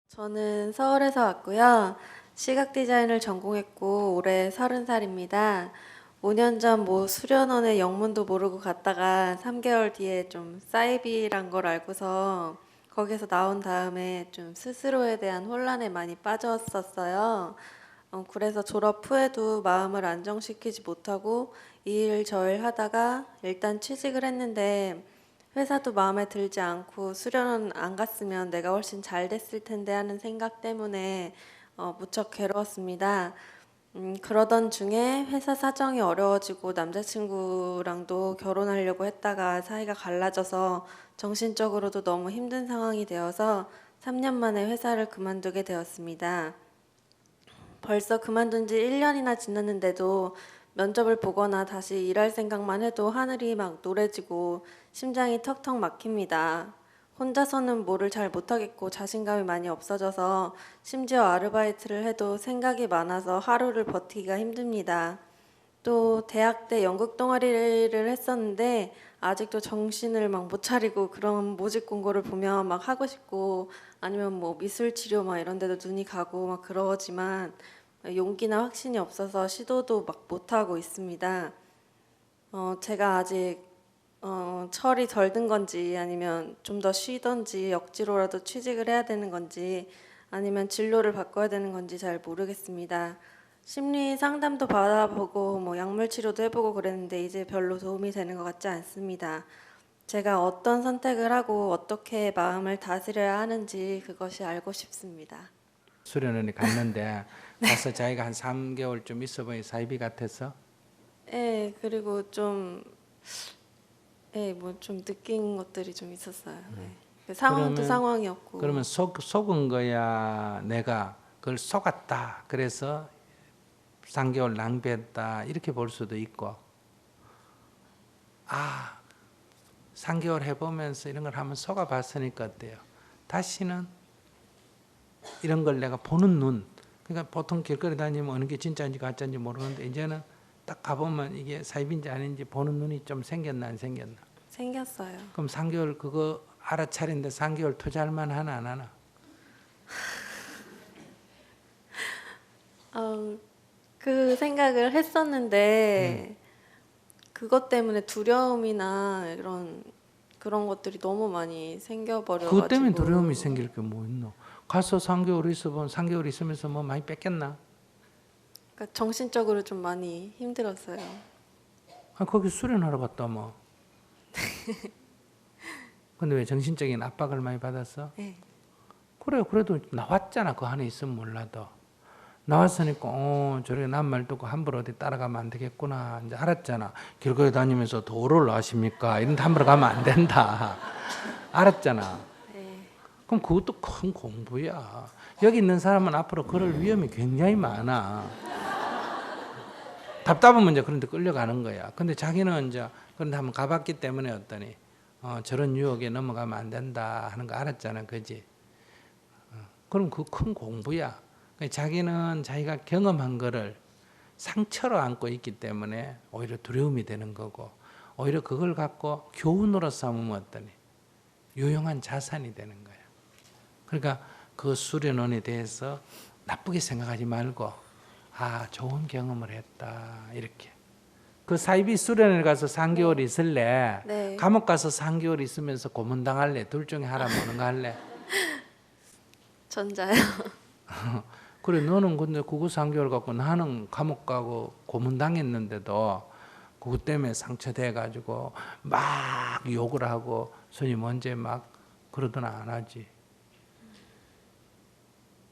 저는 서울에서 왔고요. 시각 디자인을 전공했고 올해 30살입니다. 5년 전 뭐 수련원에 영문도 모르고 갔다가 3개월 뒤에 좀 사이비란 걸 알고서 거기서 나온 다음에 좀 스스로에 대한 혼란에 많이 빠졌었어요. 그래서 졸업 후에도 마음을 안정시키지 못하고 이 일 저 일 하다가 일단 취직을 했는데 회사도 마음에 들지 않고 수련은 안 갔으면 내가 훨씬 잘 됐을 텐데 하는 생각 때문에 무척 괴로웠습니다. 그러던 중에 회사 사정이 어려워지고 남자친구랑도 결혼하려고 했다가 사이가 갈라져서 정신적으로도 너무 힘든 상황이 되어서 3년 만에 회사를 그만두게 되었습니다. 벌써 그만둔 지 1년이나 지났는데도 면접을 보거나 다시 일할 생각만 해도 하늘이 막 노래지고 심장이 턱턱 막힙니다. 혼자서는 뭐를 잘 못하겠고 자신감이 많이 없어져서 심지어 아르바이트를 해도 생각이 많아서 하루를 버티기가 힘듭니다. 또 대학 때 연극 동아리를 했었는데 아직도 정신을 막 못 차리고 그런 모집 공고를 보면 막 하고 싶고 아니면 뭐 미술 치료 막 이런 데도 눈이 가고 막 그러지만 용기나 확신이 없어서 시도도 막 못 하고 있습니다. 제가 아직 철이 덜 든 건지 아니면 좀 더 쉬던지 억지로라도 취직을 해야 되는 건지 아니면 진로를 바꿔야 되는 건지 잘 모르겠습니다. 심리 상담도 받아보고 뭐 약물 치료도 해보고 그랬는데 이제 별로 도움이 되는 것 같지 않습니다. 제가 어떤 선택을 하고 어떻게 마음을 다스려야 하는지 그것이 알고 싶습니다. 수련원에 갔는데 가서 자기가 한 3개월 좀 있어 보니 사이비 같아서. 네, 그리고 좀 네, 뭐 좀 느낀 것들이 좀 있었어요. 네. 그 상황도 그러면 상황이었고. 속은 거야, 내가 그걸 속았다 그래서 3개월 낭비했다 이렇게 볼 수도 있고, 3개월 해보면서 이런 걸 한번 속아봤으니까 어때요? 다시는 이런 걸 내가 보는 눈, 그러니까 보통 길거리 다니면 어느 게 진짜인지 가짜인지 모르는데 이제는 딱 가보면 이게 사입인지 아닌지 보는 눈이 좀 생겼나 안 생겼나? 생겼어요. 그럼 3개월 그거 알아차린데 3개월 투자할 만하나 안 하나? 그 생각을 했었는데 그것 때문에 두려움이나 그런 것들이 너무 많이 그것 때문에 두려움이 생겨버려가지고 생길 게 뭐 있노? 가서 3개월 있어본 3개월 있으면서 뭐 많이 뺐겠나? 그러니까 정신적으로 좀 많이 힘들었어요. 거기 수련하러 갔다 뭐. 근데 왜 정신적인 압박을 많이 받았어? 네. 그래, 그래도 나왔잖아. 그 안에 있으면 몰라도. 나왔으니까 저렇게 남 말 듣고 함부로 어디 따라가면 안 되겠구나 이제 알았잖아. 길거리 다니면서 도로를 아십니까? 이런 데 함부로 가면 안 된다. 알았잖아. 네. 그럼 그것도 큰 공부야. 여기 있는 사람은 앞으로 그럴 위험이 굉장히 많아. 답답하면 이제 그런 데 끌려가는 거야. 근데 자기는 이제 그런 데 한번 가봤기 때문에 어떠니 저런 유혹에 넘어가면 안 된다 하는 거 알았잖아. 그지? 그럼 그 큰 공부야. 자기는 자기가 경험한 거를 상처로 안고 있기 때문에 오히려 두려움이 되는 거고, 오히려 그걸 갖고 교훈으로 삼으면 어떠니? 유용한 자산이 되는 거야. 그러니까 그 수련원에 대해서 나쁘게 생각하지 말고, 좋은 경험을 했다 이렇게. 그 사이비 수련회 가서 3개월 있을래? 네. 감옥 가서 3개월 있으면서 고문당할래? 둘 중에 하나 뭐는 거 할래? 전자요. 그래, 너는 근데 그거 3개월 갖고 나는 감옥 가고 고문당했는데도 그것 때문에 상처돼가지고 막 욕을 하고 스님 언제 막 그러더나 안 하지.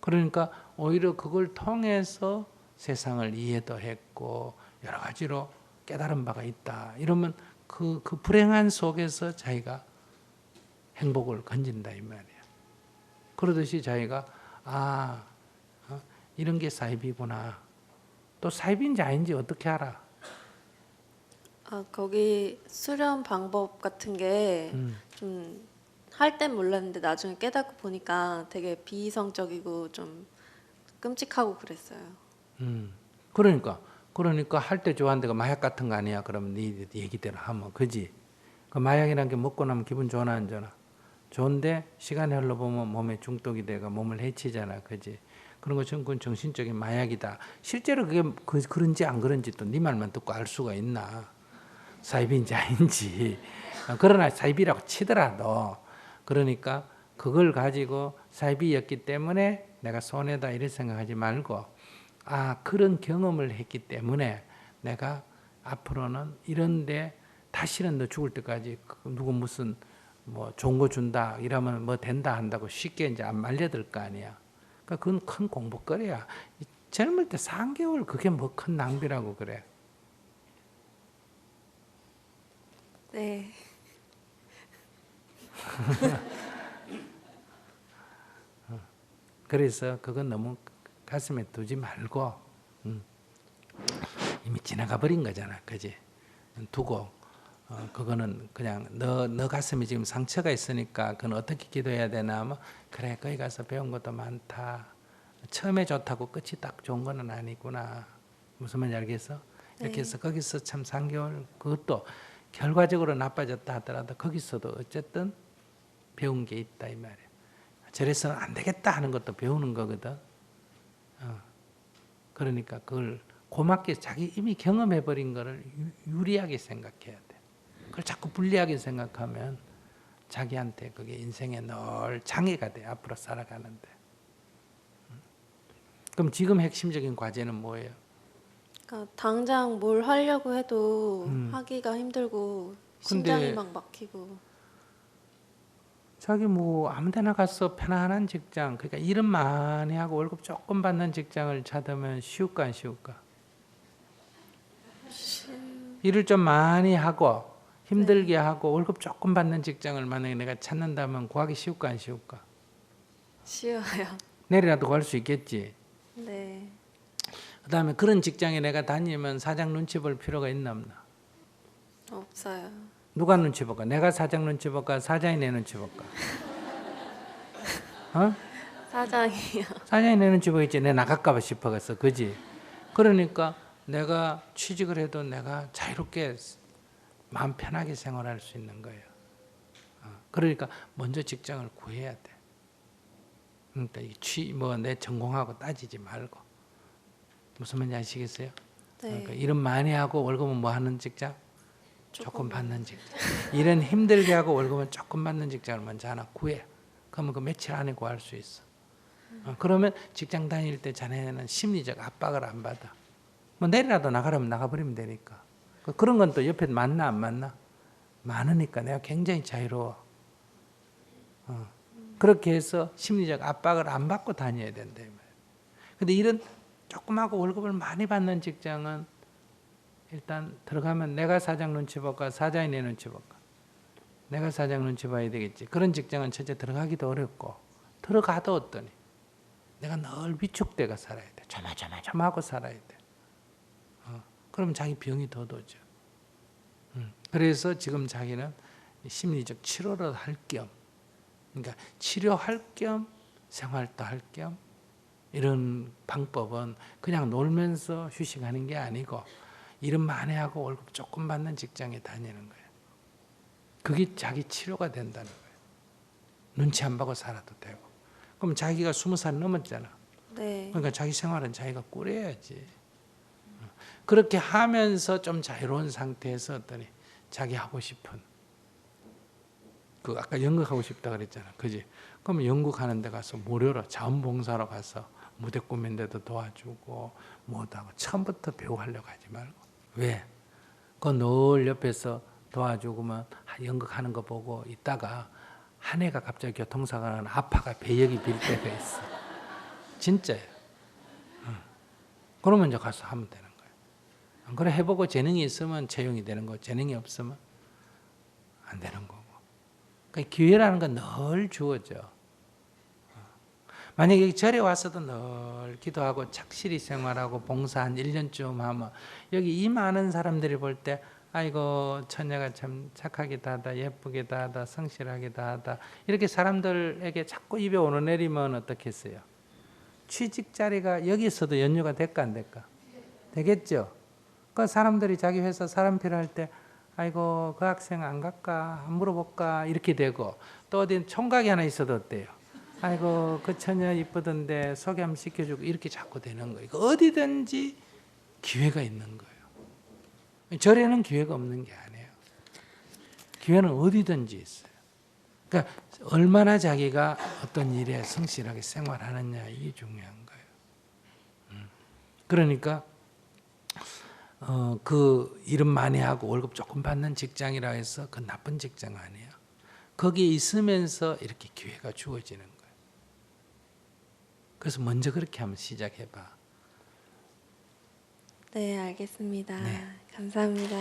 그러니까 오히려 그걸 통해서 세상을 이해도 했고 여러 가지로 깨달은 바가 있다. 이러면 그 불행한 속에서 자기가 행복을 건진다 이 말이야. 그러듯이 자기가 이런 게 사이비구나. 또 사이비인지 아닌지 어떻게 알아? 거기 수련 방법 같은 게 좀 할 땐 몰랐는데 나중에 깨닫고 보니까 되게 비이성적이고 좀 끔찍하고 그랬어요. 그러니까 할 때 좋아하는 데가 마약 같은 거 아니야? 그러면 네 얘기대로 하면 그지? 그 마약이라는 게 먹고 나면 기분 좋나 안 좋나? 좋은데 시간이 흘러보면 몸에 중독이 되고 몸을 해치잖아. 그지? 그런 것은 그건 정신적인 마약이다. 실제로 그게 그런지 안 그런지 또 네 말만 듣고 알 수가 있나. 사이비인지 아닌지. 그러나 사이비라고 치더라도 그러니까 그걸 가지고 사이비였기 때문에 내가 손해다 이렇게 생각하지 말고 그런 경험을 했기 때문에 내가 앞으로는 이런데 다시는 너 죽을 때까지 누구 무슨 뭐 좋은 거 준다 이러면 뭐 된다 한다고 쉽게 이제 안 말려들 거 아니야. 그러니까 그건 큰 공부거리야. 젊을 때 3개월 그게 뭐 큰 낭비라고 그래. 네. 그래서 그건 너무 가슴에 두지 말고 이미 지나가 버린 거잖아. 그지? 두고 그거는 그냥 너 가슴에 지금 상처가 있으니까 그건 어떻게 기도해야 되나 하면 그래 거기 가서 배운 것도 많다. 처음에 좋다고 끝이 딱 좋은 거는 아니구나. 무슨 말인지 알겠어? 이렇게 해서 거기서 참 3개월 그것도 결과적으로 나빠졌다 하더라도 거기서도 어쨌든 배운 게 있다 이 말이야. 저래서는 안 되겠다 하는 것도 배우는 거거든. 그러니까 그걸 고맙게 자기 이미 경험해버린 거를 유리하게 생각해야 돼. 그걸 자꾸 불리하게 생각하면 자기한테 그게 인생에 늘 장애가 돼. 앞으로 살아가는데. 그럼 지금 핵심적인 과제는 뭐예요? 그러니까 당장 뭘 하려고 해도 하기가 힘들고 심장이 근데 막 막히고. 자기 뭐 아무 데나 가서 편안한 직장, 그러니까 일은 많이 하고 월급 조금 받는 직장을 찾으면 쉬울까 안 쉬울까? 일을 좀 많이 하고 힘들게 하고 월급 조금 받는 직장을 만약에 내가 찾는다면 구하기 쉬울까 안 쉬울까? 쉬워요. 내일이라도 구할 수 있겠지. 네. 그다음에 그런 직장에 내가 다니면 사장 눈치 볼 필요가 있나 없나? 없어요. 누가 눈치 볼까? 내가 사장 눈치 볼까? 사장이 내 눈치 볼까? 사장이요. 사장이 내 눈치 보겠지. 내 나갈까 봐 싶어갔어. 그지? 그러니까 내가 취직을 해도 내가 자유롭게 마음 편하게 생활할 수 있는 거예요. 그러니까 먼저 직장을 구해야 돼. 그러니까 내 전공하고 따지지 말고. 무슨 말인지 아시겠어요? 네. 그러니까 일은 많이 하고 월급은 뭐 하는 직장? 조금 받는 직장. 일은 힘들게 하고 월급은 조금 받는 직장을 먼저 하나 구해. 그러면 그 며칠 안에 구할 수 있어. 그러면 직장 다닐 때 자네는 심리적 압박을 안 받아. 뭐 내일이라도 나가라면 나가버리면 되니까. 그런 건 또 옆에 맞나 안 맞나? 많으니까 내가 굉장히 자유로워. 그렇게 해서 심리적 압박을 안 받고 다녀야 된다. 근데 이런 조금 하고 월급을 많이 받는 직장은 일단 들어가면 내가 사장 눈치 볼까? 사장이 내 눈치 볼까? 내가 사장 눈치 봐야 되겠지. 그런 직장은 첫째 들어가기도 어렵고 들어가도 어떠니? 내가 늘 위축돼가 살아야 돼. 조마조마조마하고 살아야 돼. 그러면 자기 병이 더 도죠. 그래서 지금 자기는 심리적 치료를 할 겸, 그러니까 치료할 겸 생활도 할 겸 이런 방법은 그냥 놀면서 휴식하는 게 아니고 일은 많이 하고 월급 조금 받는 직장에 다니는 거예요. 그게 자기 치료가 된다는 거예요. 눈치 안 보고 살아도 되고. 그럼 자기가 20살 넘었잖아. 네. 그러니까 자기 생활은 자기가 꾸려야지. 그렇게 하면서 좀 자유로운 상태에서 어떠니 자기 하고 싶은 그 아까 연극하고 싶다 그랬잖아. 그지? 그럼 연극 하는 데 가서 무료로 자원봉사로 가서 무대 꾸민 데도 도와주고 뭐도 하고 처음부터 배우 하려고 하지 말고. 왜? 그 늘 옆에서 도와주고만 연극하는 거 보고 있다가 한 해가 갑자기 교통사고 나는 아파가 배역이 빌 때가 있어. 진짜예요. 그러면 이제 가서 하면 되는 거예요. 안 그래 해보고 재능이 있으면 채용이 되는 거, 재능이 없으면 안 되는 거고. 그러니까 기회라는 건 늘 주어져. 만약에 절에 와서도 늘 기도하고 착실히 생활하고 봉사 한 1년쯤 하면 여기 이 많은 사람들이 볼 때 아이고 처녀가 참 착하기도 하다 예쁘기도 하다 성실하기도 하다 이렇게 사람들에게 자꾸 입에 오르내리면 어떻겠어요? 취직 자리가 여기서도 연유가 될까 안 될까? 되겠죠? 그 사람들이 자기 회사 사람 필요할 때 아이고 그 학생 안 갈까 한번 물어볼까 이렇게 되고, 또 어디 총각이 하나 있어도 어때요? 아이고 그 처녀 이쁘던데 소개 한번 시켜주고 이렇게 자꾸 되는 거예요. 어디든지 기회가 있는 거예요. 절에는 기회가 없는 게 아니에요. 기회는 어디든지 있어요. 그러니까 얼마나 자기가 어떤 일에 성실하게 생활하느냐 이게 중요한 거예요. 그러니까 그 일은 많이 하고 월급 조금 받는 직장이라 해서 그 나쁜 직장 아니에요. 거기에 있으면서 이렇게 기회가 주어지는 거예요. 그래서 먼저 그렇게 한번 시작해봐. 네, 알겠습니다. 네. 감사합니다.